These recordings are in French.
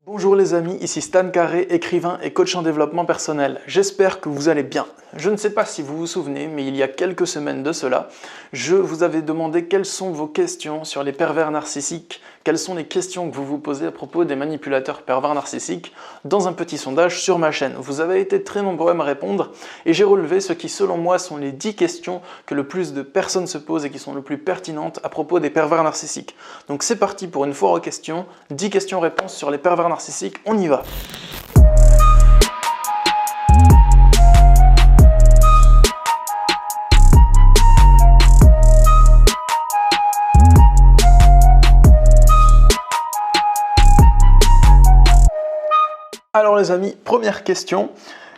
Bonjour les amis, ici Stan Carré, écrivain et coach en développement personnel. J'espère que vous allez bien. Je ne sais pas si vous vous souvenez, mais il y a quelques semaines de cela, je vous avais demandé quelles sont vos questions sur les pervers narcissiques, quelles sont les questions que vous vous posez à propos des manipulateurs pervers narcissiques dans un petit sondage sur ma chaîne. Vous avez été très nombreux à me répondre et j'ai relevé ce qui selon moi sont les 10 questions que le plus de personnes se posent et qui sont le plus pertinentes à propos des pervers narcissiques. Donc c'est parti pour une foire aux questions, 10 questions-réponses sur les pervers narcissiques, on y va. Alors les amis, première question,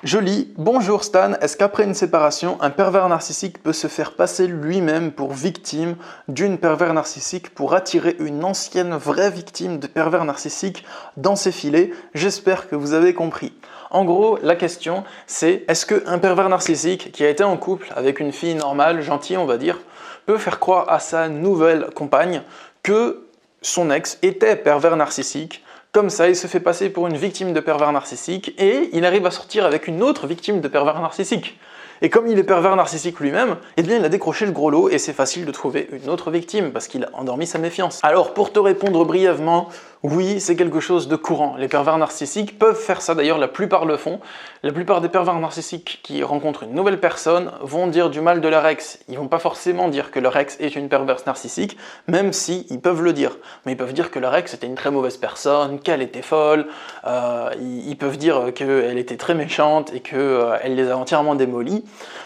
je lis « Bonjour Stan, est-ce qu'après une séparation, un pervers narcissique peut se faire passer lui-même pour victime d'une pervers narcissique pour attirer une ancienne vraie victime de pervers narcissique dans ses filets? J'espère que vous avez compris. » En gros, la question c'est « Est-ce qu'un pervers narcissique qui a été en couple avec une fille normale, gentille on va dire, peut faire croire à sa nouvelle compagne que son ex était pervers narcissique ? Comme ça, il se fait passer pour une victime de pervers narcissique et il arrive à sortir avec une autre victime de pervers narcissique. Et comme il est pervers narcissique lui-même, eh bien il a décroché le gros lot et c'est facile de trouver une autre victime parce qu'il a endormi sa méfiance. Alors pour te répondre brièvement, oui, c'est quelque chose de courant. Les pervers narcissiques peuvent faire ça, d'ailleurs la plupart le font. La plupart des pervers narcissiques qui rencontrent une nouvelle personne vont dire du mal de leur ex. Ils vont pas forcément dire que leur ex est une perverse narcissique, même si ils peuvent le dire. Mais ils peuvent dire que leur ex était une très mauvaise personne, qu'elle était folle, ils peuvent dire qu'elle était très méchante et qu'elle les a entièrement démolis.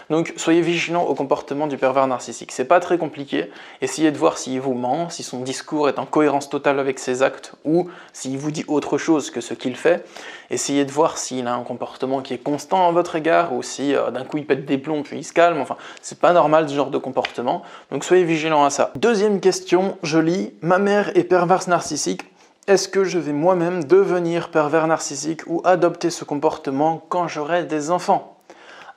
Donc soyez vigilants au comportement du pervers narcissique. C'est pas très compliqué. Essayez de voir s'il vous ment, si son discours est en cohérence totale avec ses actes ou s'il vous dit autre chose que ce qu'il fait. Essayez de voir s'il a un comportement qui est constant à votre égard ou si d'un coup il pète des plombs puis il se calme. Enfin, c'est pas normal ce genre de comportement. Donc soyez vigilants à ça. Deuxième question, je lis « Ma mère est perverse narcissique. Est-ce que je vais moi-même devenir pervers narcissique ou adopter ce comportement quand j'aurai des enfants ?»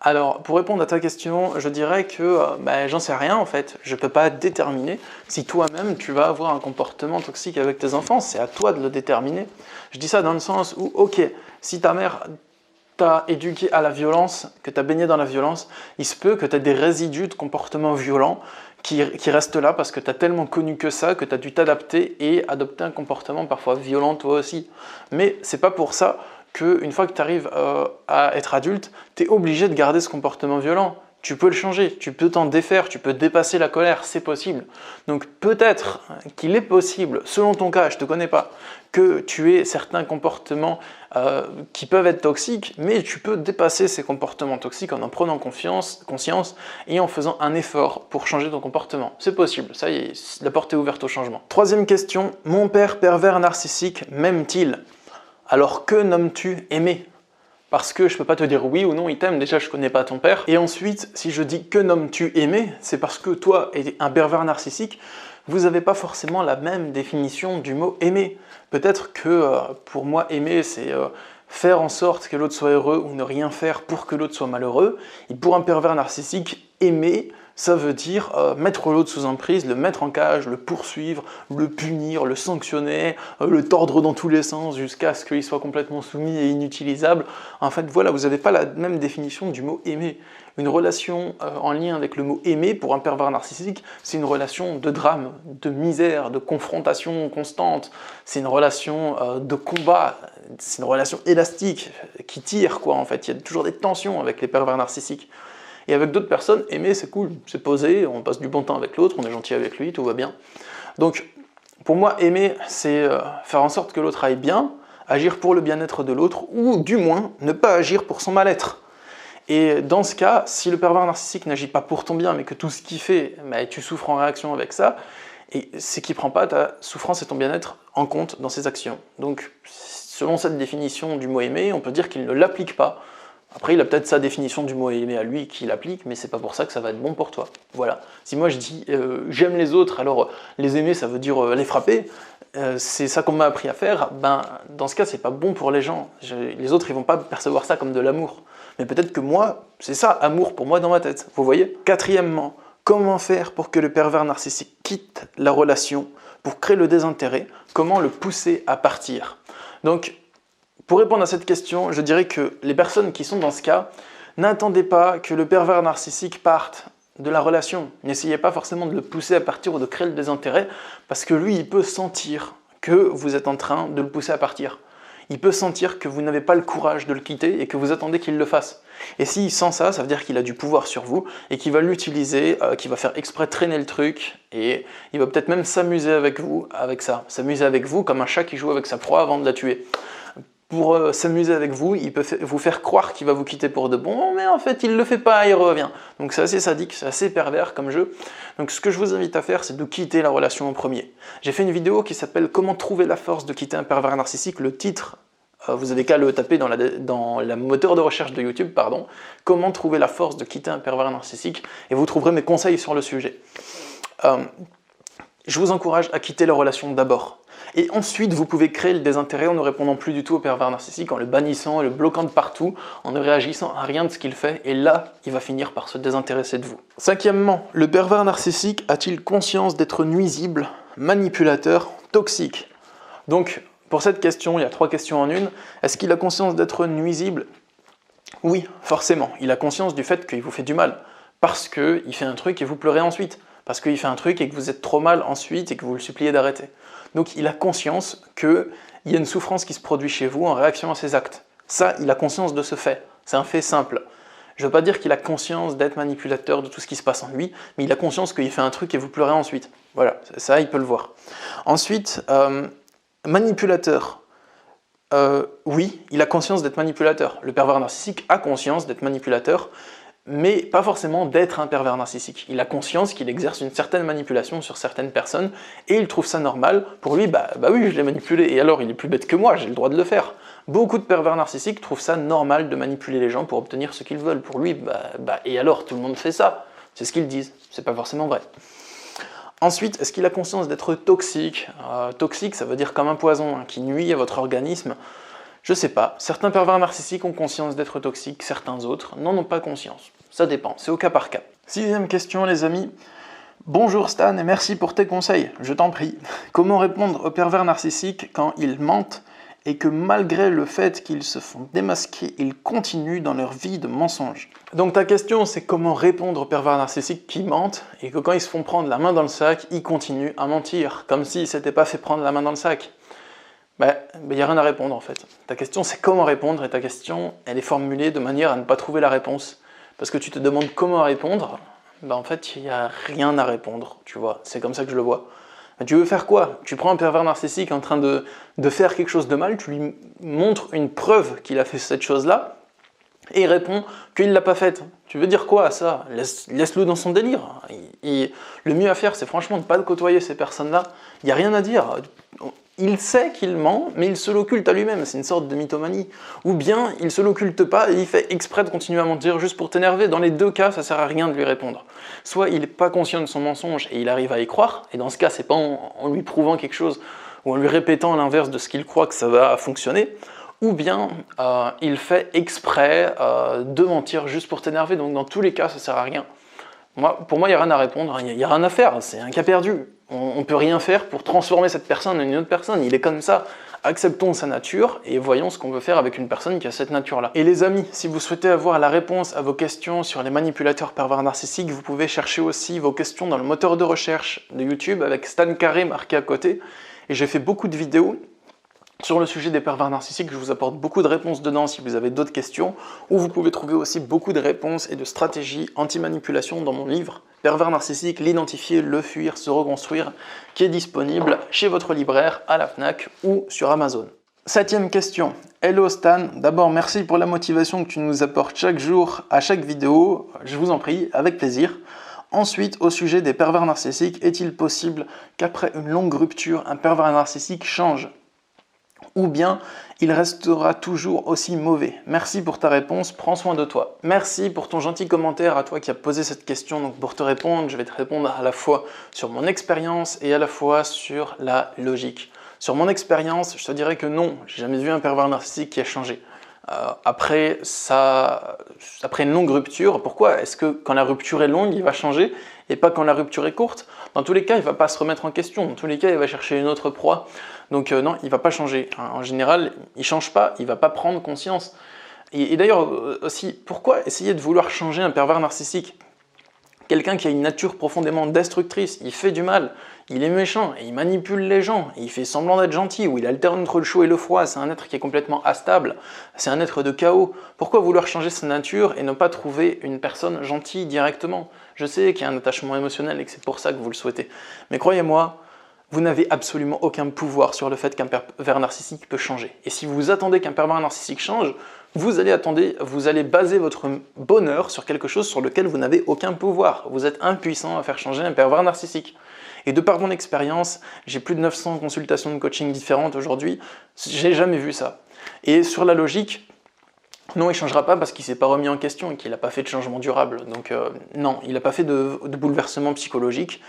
Alors, pour répondre à ta question, je dirais que j'en sais rien en fait. Je peux pas déterminer si toi-même tu vas avoir un comportement toxique avec tes enfants. C'est à toi de le déterminer. Je dis ça dans le sens où, ok, si ta mère t'a éduqué à la violence, que tu as baigné dans la violence, il se peut que tu aies des résidus de comportements violents qui restent là parce que tu as tellement connu que ça, que tu as dû t'adapter et adopter un comportement parfois violent toi aussi. Mais c'est pas pour ça qu'une fois que tu arrives à être adulte, tu es obligé de garder ce comportement violent. Tu peux le changer, tu peux t'en défaire, tu peux dépasser la colère, c'est possible. Donc peut-être qu'il est possible, selon ton cas, je ne te connais pas, que tu aies certains comportements qui peuvent être toxiques, mais tu peux dépasser ces comportements toxiques en prenant conscience et en faisant un effort pour changer ton comportement. C'est possible, ça y est, la porte est ouverte au changement. Troisième question, mon père pervers narcissique m'aime-t-il ? Alors que nommes-tu aimer ? Parce que je peux pas te dire oui ou non il t'aime, déjà je connais pas ton père. Et ensuite, si je dis que nommes-tu aimer, c'est parce que toi et un pervers narcissique, vous n'avez pas forcément la même définition du mot aimer. Peut-être que pour moi aimer c'est faire en sorte que l'autre soit heureux ou ne rien faire pour que l'autre soit malheureux. Et pour un pervers narcissique, aimer, ça veut dire mettre l'autre sous emprise, le mettre en cage, le poursuivre, le punir, le sanctionner, le tordre dans tous les sens jusqu'à ce qu'il soit complètement soumis et inutilisable. En fait, voilà, vous n'avez pas la même définition du mot aimer. Une relation en lien avec le mot aimer pour un pervers narcissique, c'est une relation de drame, de misère, de confrontation constante. C'est une relation de combat, c'est une relation élastique qui tire quoi en fait. Il y a toujours des tensions avec les pervers narcissiques. Et avec d'autres personnes, aimer c'est cool, c'est posé, on passe du bon temps avec l'autre, on est gentil avec lui, tout va bien. Donc pour moi aimer c'est faire en sorte que l'autre aille bien, agir pour le bien-être de l'autre, ou du moins ne pas agir pour son mal-être. Et dans ce cas, si le pervers narcissique n'agit pas pour ton bien, mais que tout ce qu'il fait, tu souffres en réaction avec ça, et c'est qu'il ne prend pas ta souffrance et ton bien-être en compte dans ses actions. Donc selon cette définition du mot aimer, on peut dire qu'il ne l'applique pas. Après, il a peut-être sa définition du mot aimer à lui qu'il applique, mais c'est pas pour ça que ça va être bon pour toi. Voilà. Si moi je dis j'aime les autres, alors les aimer ça veut dire les frapper, c'est ça qu'on m'a appris à faire, dans ce cas c'est pas bon pour les gens. Les autres ils vont pas percevoir ça comme de l'amour. Mais peut-être que moi, c'est ça, amour pour moi dans ma tête, vous voyez ? Quatrièmement, comment faire pour que le pervers narcissique quitte la relation, pour créer le désintérêt ? Comment le pousser à partir ? Donc, Pour répondre à cette question, je dirais que les personnes qui sont dans ce cas, n'attendez pas que le pervers narcissique parte de la relation. N'essayez pas forcément de le pousser à partir ou de créer le désintérêt, parce que lui, il peut sentir que vous êtes en train de le pousser à partir. Il peut sentir que vous n'avez pas le courage de le quitter et que vous attendez qu'il le fasse. Et s'il sent ça, ça veut dire qu'il a du pouvoir sur vous et qu'il va l'utiliser, qu'il va faire exprès de traîner le truc et il va peut-être même s'amuser avec vous avec ça. S'amuser avec vous comme un chat qui joue avec sa proie avant de la tuer. Pour s'amuser avec vous, il peut vous faire croire qu'il va vous quitter pour de bon, mais en fait il le fait pas, il revient. Donc c'est assez sadique, c'est assez pervers comme jeu. Donc ce que je vous invite à faire, c'est de quitter la relation en premier. J'ai fait une vidéo qui s'appelle « Comment trouver la force de quitter un pervers narcissique ». Le titre, vous avez qu'à le taper dans la moteur de recherche de YouTube, pardon. « Comment trouver la force de quitter un pervers narcissique » et vous trouverez mes conseils sur le sujet. Je vous encourage à quitter la relation d'abord. Et ensuite, vous pouvez créer le désintérêt en ne répondant plus du tout au pervers narcissique, en le bannissant et le bloquant de partout, en ne réagissant à rien de ce qu'il fait, et là, il va finir par se désintéresser de vous. Cinquièmement, le pervers narcissique a-t-il conscience d'être nuisible, manipulateur, toxique? Donc, pour cette question, il y a 3 questions en une. Est-ce qu'il a conscience d'être nuisible? Oui, forcément. Il a conscience du fait qu'il vous fait du mal, parce qu'il fait un truc et vous pleurez ensuite. Parce qu'il fait un truc et que vous êtes trop mal ensuite et que vous le suppliez d'arrêter. Donc il a conscience qu'il y a une souffrance qui se produit chez vous en réaction à ses actes. Ça, il a conscience de ce fait. C'est un fait simple. Je ne veux pas dire qu'il a conscience d'être manipulateur de tout ce qui se passe en lui, mais il a conscience qu'il fait un truc et vous pleurez ensuite. Voilà, ça, il peut le voir. Ensuite, manipulateur. Oui, il a conscience d'être manipulateur. Le pervers narcissique a conscience d'être manipulateur, mais pas forcément d'être un pervers narcissique. Il a conscience qu'il exerce une certaine manipulation sur certaines personnes, et il trouve ça normal. Pour lui, bah oui, je l'ai manipulé, et alors il est plus bête que moi, j'ai le droit de le faire. Beaucoup de pervers narcissiques trouvent ça normal de manipuler les gens pour obtenir ce qu'ils veulent. Pour lui, et alors, tout le monde fait ça. C'est ce qu'ils disent, c'est pas forcément vrai. Ensuite, est-ce qu'il a conscience d'être toxique? Toxique, ça veut dire comme un poison, qui nuit à votre organisme. Je sais pas, certains pervers narcissiques ont conscience d'être toxiques, certains autres n'en ont pas conscience. Ça dépend, c'est au cas par cas. 6e question les amis. Bonjour Stan et merci pour tes conseils, je t'en prie. Comment répondre aux pervers narcissiques quand ils mentent et que malgré le fait qu'ils se font démasquer, ils continuent dans leur vie de mensonges? Donc ta question c'est comment répondre aux pervers narcissiques qui mentent et que quand ils se font prendre la main dans le sac, ils continuent à mentir, comme s'ils ne s'étaient pas fait prendre la main dans le sac. Il n'y a rien à répondre en fait. Ta question c'est comment répondre et ta question elle est formulée de manière à ne pas trouver la réponse. Parce que tu te demandes comment répondre, en fait il n'y a rien à répondre, tu vois, c'est comme ça que je le vois. Tu veux faire quoi? Tu prends un pervers narcissique en train de faire quelque chose de mal, tu lui montres une preuve qu'il a fait cette chose-là, et il répond qu'il ne l'a pas faite. Tu veux dire quoi à ça? Laisse-le dans son délire. Le mieux à faire c'est franchement de ne pas côtoyer ces personnes-là, il n'y a rien à dire. Il sait qu'il ment, mais il se l'occulte à lui-même, c'est une sorte de mythomanie. Ou bien, il se l'occulte pas et il fait exprès de continuer à mentir juste pour t'énerver. Dans les deux cas, ça sert à rien de lui répondre. Soit il n'est pas conscient de son mensonge et il arrive à y croire, et dans ce cas, c'est pas en lui prouvant quelque chose ou en lui répétant l'inverse de ce qu'il croit que ça va fonctionner, ou bien il fait exprès de mentir juste pour t'énerver. Donc dans tous les cas, ça sert à rien. Pour moi, il n'y a rien à répondre, il n'y a rien à faire, c'est un cas perdu. On ne peut rien faire pour transformer cette personne en une autre personne, il est comme ça. Acceptons sa nature et voyons ce qu'on veut faire avec une personne qui a cette nature-là. Et les amis, si vous souhaitez avoir la réponse à vos questions sur les manipulateurs pervers narcissiques, vous pouvez chercher aussi vos questions dans le moteur de recherche de YouTube avec Stan Carré marqué à côté. Et j'ai fait beaucoup de vidéos sur le sujet des pervers narcissiques, je vous apporte beaucoup de réponses dedans si vous avez d'autres questions, ou vous pouvez trouver aussi beaucoup de réponses et de stratégies anti-manipulation dans mon livre « Pervers narcissique, l'identifier, le fuir, se reconstruire » qui est disponible chez votre libraire, à la Fnac ou sur Amazon. 7e question. Hello Stan, d'abord merci pour la motivation que tu nous apportes chaque jour à chaque vidéo, je vous en prie, avec plaisir. Ensuite, au sujet des pervers narcissiques, est-il possible qu'après une longue rupture, un pervers narcissique change ? Ou bien il restera toujours aussi mauvais? Merci pour ta réponse, prends soin de toi. Merci pour ton gentil commentaire à toi qui a posé cette question. Donc pour te répondre, je vais te répondre à la fois sur mon expérience et à la fois sur la logique. Sur mon expérience, je te dirais que non, j'ai jamais vu un pervers narcissique qui a changé. Après une longue rupture, pourquoi est-ce que quand la rupture est longue, il va changer et pas quand la rupture est courte? Dans tous les cas, il ne va pas se remettre en question. Dans tous les cas, il va chercher une autre proie. Donc non, il ne va pas changer. En général, il ne change pas, il ne va pas prendre conscience. Et d'ailleurs aussi, pourquoi essayer de vouloir changer un pervers narcissique? Quelqu'un qui a une nature profondément destructrice, il fait du mal, il est méchant, et il manipule les gens, et il fait semblant d'être gentil, ou il alterne entre le chaud et le froid, c'est un être qui est complètement instable, c'est un être de chaos. Pourquoi vouloir changer sa nature et ne pas trouver une personne gentille directement? Je sais qu'il y a un attachement émotionnel et que c'est pour ça que vous le souhaitez, mais croyez-moi, vous n'avez absolument aucun pouvoir sur le fait qu'un pervers narcissique peut changer. Et si vous attendez qu'un pervers narcissique change, vous allez baser votre bonheur sur quelque chose sur lequel vous n'avez aucun pouvoir. Vous êtes impuissant à faire changer un pervers narcissique. Et de par mon expérience, j'ai plus de 900 consultations de coaching différentes aujourd'hui, j'ai jamais vu ça. Et sur la logique, non, il ne changera pas parce qu'il ne s'est pas remis en question et qu'il n'a pas fait de changement durable. Donc non, il n'a pas fait de bouleversement psychologique.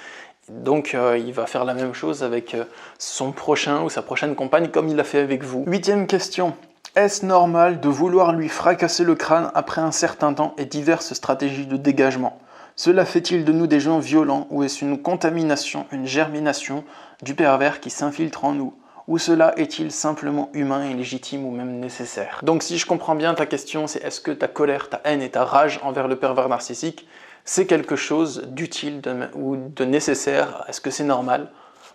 Donc il va faire la même chose avec son prochain ou sa prochaine compagne comme il l'a fait avec vous. 8e question. Est-ce normal de vouloir lui fracasser le crâne après un certain temps et diverses stratégies de dégagement? Cela fait-il de nous des gens violents ou est-ce une contamination, une germination du pervers qui s'infiltre en nous? Ou cela est-il simplement humain et légitime ou même nécessaire? Donc si je comprends bien ta question, c'est est-ce que ta colère, ta haine et ta rage envers le pervers narcissique, c'est quelque chose d'utile ou de nécessaire? Est-ce que c'est normal?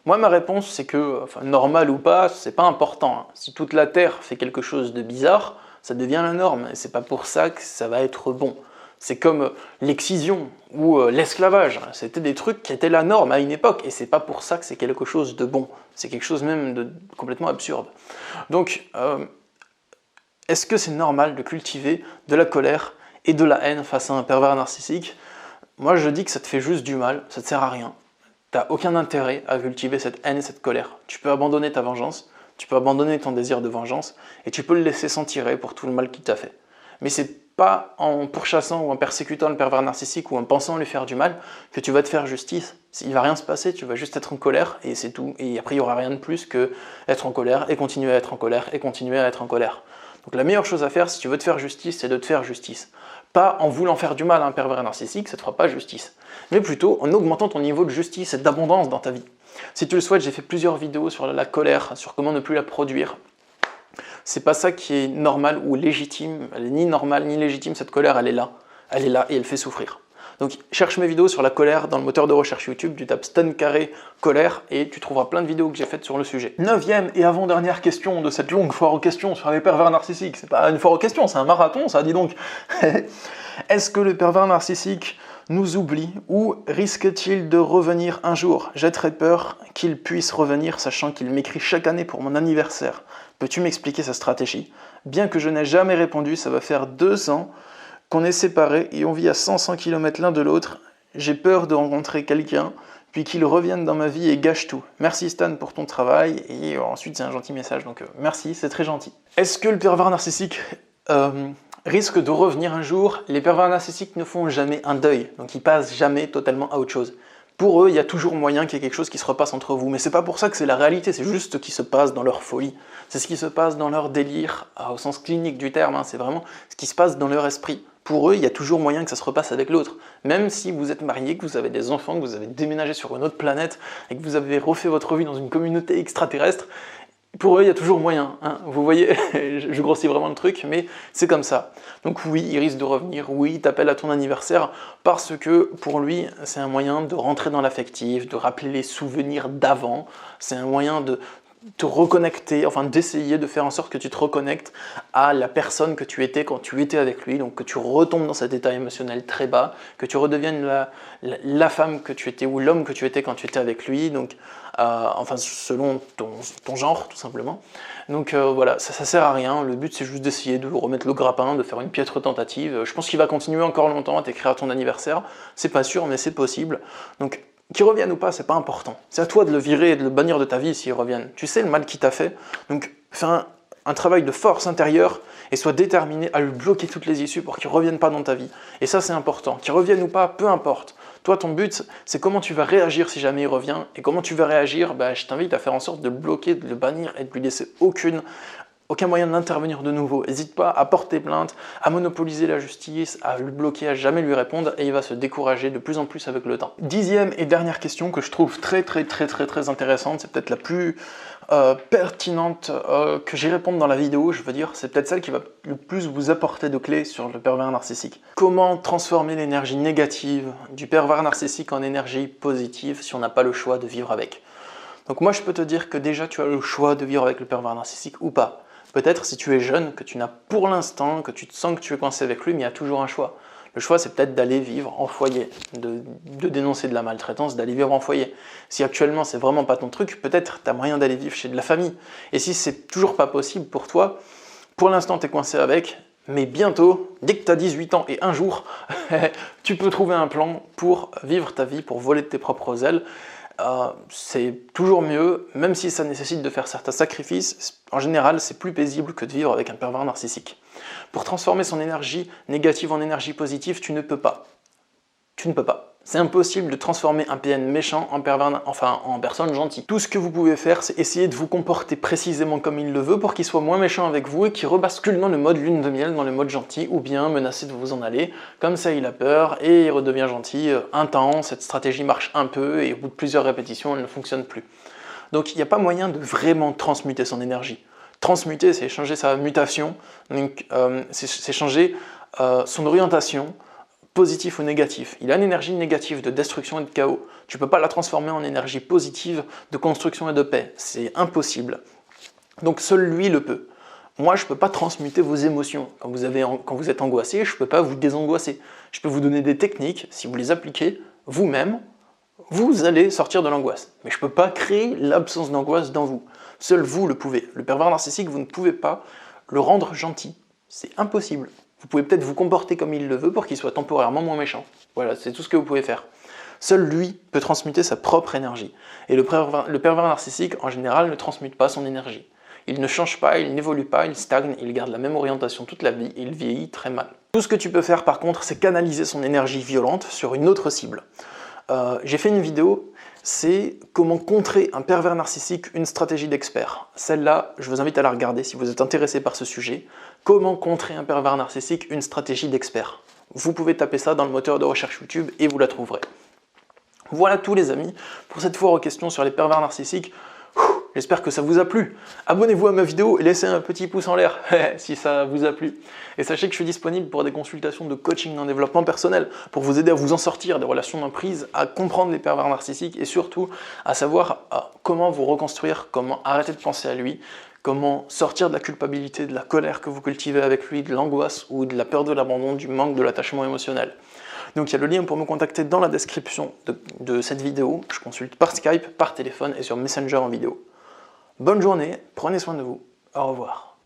Moi, ma réponse, c'est que, normal ou pas, c'est pas important. Si toute la Terre fait quelque chose de bizarre, ça devient la norme, et c'est pas pour ça que ça va être bon. C'est comme l'excision ou l'esclavage. C'était des trucs qui étaient la norme à une époque, et c'est pas pour ça que c'est quelque chose de bon. C'est quelque chose même de complètement absurde. Donc, est-ce que c'est normal de cultiver de la colère et de la haine face à un pervers narcissique? Moi, je dis que ça te fait juste du mal, ça te sert à rien. T'as aucun intérêt à cultiver cette haine et cette colère. Tu peux abandonner ta vengeance, tu peux abandonner ton désir de vengeance, et tu peux le laisser s'en tirer pour tout le mal qu'il t'a fait. Mais c'est pas en pourchassant ou en persécutant le pervers narcissique ou en pensant lui faire du mal que tu vas te faire justice. Il va rien se passer, tu vas juste être en colère et c'est tout. Et après, il n'y aura rien de plus que être en colère et continuer à être en colère et continuer à être en colère. Donc la meilleure chose à faire si tu veux te faire justice, c'est de te faire justice. Pas en voulant faire du mal à un pervers narcissique, ça ne te fera pas justice. Mais plutôt en augmentant ton niveau de justice et d'abondance dans ta vie. Si tu le souhaites, j'ai fait plusieurs vidéos sur la colère, sur comment ne plus la produire. C'est pas ça qui est normal ou légitime. Elle est ni normale ni légitime, cette colère, elle est là. Elle est là et elle fait souffrir. Donc cherche mes vidéos sur la colère dans le moteur de recherche YouTube, tu tapes Stan Carré colère et tu trouveras plein de vidéos que j'ai faites sur le sujet. 9e et avant-dernière question de cette longue foire aux questions sur les pervers narcissiques. C'est pas une foire aux questions, c'est un marathon ça, dis donc. Est-ce que le pervers narcissique nous oublie ou risque-t-il de revenir un jour? J'ai très peur qu'il puisse revenir sachant qu'il m'écrit chaque année pour mon anniversaire. Peux-tu m'expliquer sa stratégie? Bien que je n'ai jamais répondu, ça va faire 2 ans qu'on est séparés et on vit à 100 km l'un de l'autre. J'ai peur de rencontrer quelqu'un, puis qu'il revienne dans ma vie et gâche tout. Merci Stan pour ton travail, et ensuite c'est un gentil message, donc merci, c'est très gentil. Est-ce que le pervers narcissique risque de revenir un jour? Les pervers narcissiques ne font jamais un deuil, donc ils passent jamais totalement à autre chose. Pour eux, il y a toujours moyen qu'il y ait quelque chose qui se repasse entre vous, mais c'est pas pour ça que c'est la réalité, c'est juste ce qui se passe dans leur folie. C'est ce qui se passe dans leur délire, au sens clinique du terme, c'est vraiment ce qui se passe dans leur esprit. Pour eux, il y a toujours moyen que ça se repasse avec l'autre. Même si vous êtes marié, que vous avez des enfants, que vous avez déménagé sur une autre planète, et que vous avez refait votre vie dans une communauté extraterrestre, pour eux, il y a toujours moyen. Hein. Vous voyez, je grossis vraiment le truc, mais c'est comme ça. Donc oui, il risque de revenir, oui, il t'appelle à ton anniversaire, parce que pour lui, c'est un moyen de rentrer dans l'affectif, de rappeler les souvenirs d'avant, c'est un moyen de te reconnecter, enfin d'essayer de faire en sorte que tu te reconnectes à la personne que tu étais quand tu étais avec lui, donc que tu retombes dans cet état émotionnel très bas, que tu redeviennes la femme que tu étais ou l'homme que tu étais quand tu étais avec lui, donc enfin selon ton genre tout simplement. Donc voilà, ça sert à rien, le but c'est juste d'essayer de remettre le grappin, de faire une piètre tentative. Je pense qu'il va continuer encore longtemps à t'écrire à ton anniversaire, c'est pas sûr mais c'est possible. Donc qu'il revienne ou pas, c'est pas important. C'est à toi de le virer et de le bannir de ta vie s'il revienne. Tu sais le mal qu'il t'a fait, donc fais un travail de force intérieure et sois déterminé à lui bloquer toutes les issues pour qu'il ne revienne pas dans ta vie. Et ça c'est important. Qu'il revienne ou pas, peu importe. Toi ton but, c'est comment tu vas réagir si jamais il revient. Et comment tu vas réagir, je t'invite à faire en sorte de le bloquer, de le bannir et de lui laisser aucune aucun moyen d'intervenir de nouveau. N'hésite pas à porter plainte, à monopoliser la justice, à le bloquer, à jamais lui répondre, et il va se décourager de plus en plus avec le temps. 10e et dernière question que je trouve très intéressante, c'est peut-être la plus pertinente que j'y réponde dans la vidéo, je veux dire, c'est peut-être celle qui va le plus vous apporter de clés sur le pervers narcissique. Comment transformer l'énergie négative du pervers narcissique en énergie positive si on n'a pas le choix de vivre avec? Donc moi je peux te dire que déjà tu as le choix de vivre avec le pervers narcissique ou pas. Peut-être si tu es jeune, que tu n'as pour l'instant, que tu te sens que tu es coincé avec lui, mais il y a toujours un choix. Le choix, c'est peut-être d'aller vivre en foyer, de dénoncer de la maltraitance, d'aller vivre en foyer. Si actuellement, c'est vraiment pas ton truc, peut-être tu as moyen d'aller vivre chez de la famille. Et si c'est toujours pas possible pour toi, pour l'instant, tu es coincé avec, mais bientôt, dès que tu as 18 ans et un jour, tu peux trouver un plan pour vivre ta vie, pour voler de tes propres ailes. C'est toujours mieux, même si ça nécessite de faire certains sacrifices, en général c'est plus paisible que de vivre avec un pervers narcissique. Pour transformer son énergie négative en énergie positive, tu ne peux pas. Tu ne peux pas. C'est impossible de transformer un PN méchant en personne gentille. Tout ce que vous pouvez faire, c'est essayer de vous comporter précisément comme il le veut pour qu'il soit moins méchant avec vous et qu'il rebascule dans le mode lune de miel, dans le mode gentil, ou bien menacer de vous en aller. Comme ça, il a peur et il redevient gentil. Un temps, cette stratégie marche un peu et au bout de plusieurs répétitions, elle ne fonctionne plus. Donc, il n'y a pas moyen de vraiment transmuter son énergie. Transmuter, c'est changer sa mutation, c'est changer son orientation, positif ou négatif. Il a une énergie négative de destruction et de chaos. Tu ne peux pas la transformer en énergie positive de construction et de paix. C'est impossible. Donc seul lui le peut. Moi, je ne peux pas transmuter vos émotions. Quand vous êtes angoissé, je ne peux pas vous désangoisser. Je peux vous donner des techniques, si vous les appliquez vous-même, vous allez sortir de l'angoisse. Mais je ne peux pas créer l'absence d'angoisse dans vous. Seul vous le pouvez. Le pervers narcissique, vous ne pouvez pas le rendre gentil. C'est impossible. Vous pouvez peut-être vous comporter comme il le veut pour qu'il soit temporairement moins méchant. Voilà, c'est tout ce que vous pouvez faire. Seul lui peut transmuter sa propre énergie. Et le pervers narcissique, en général, ne transmute pas son énergie. Il ne change pas, il n'évolue pas, il stagne, il garde la même orientation toute la vie et il vieillit très mal. Tout ce que tu peux faire par contre, c'est canaliser son énergie violente sur une autre cible. J'ai fait une vidéo, c'est comment contrer un pervers narcissique, une stratégie d'expert. Celle-là, je vous invite à la regarder si vous êtes intéressé par ce sujet. Comment contrer un pervers narcissique, une stratégie d'expert. Vous pouvez taper ça dans le moteur de recherche YouTube et vous la trouverez. Voilà tous les amis, pour cette foire aux questions sur les pervers narcissiques. J'espère que ça vous a plu. Abonnez-vous à ma vidéo et laissez un petit pouce en l'air si ça vous a plu. Et sachez que je suis disponible pour des consultations de coaching en développement personnel, pour vous aider à vous en sortir des relations d'emprise, à comprendre les pervers narcissiques et surtout à savoir comment vous reconstruire, comment arrêter de penser à lui, comment sortir de la culpabilité, de la colère que vous cultivez avec lui, de l'angoisse ou de la peur de l'abandon, du manque de l'attachement émotionnel. Donc il y a le lien pour me contacter dans la description de cette vidéo. Je consulte par Skype, par téléphone et sur Messenger en vidéo. Bonne journée, prenez soin de vous, au revoir.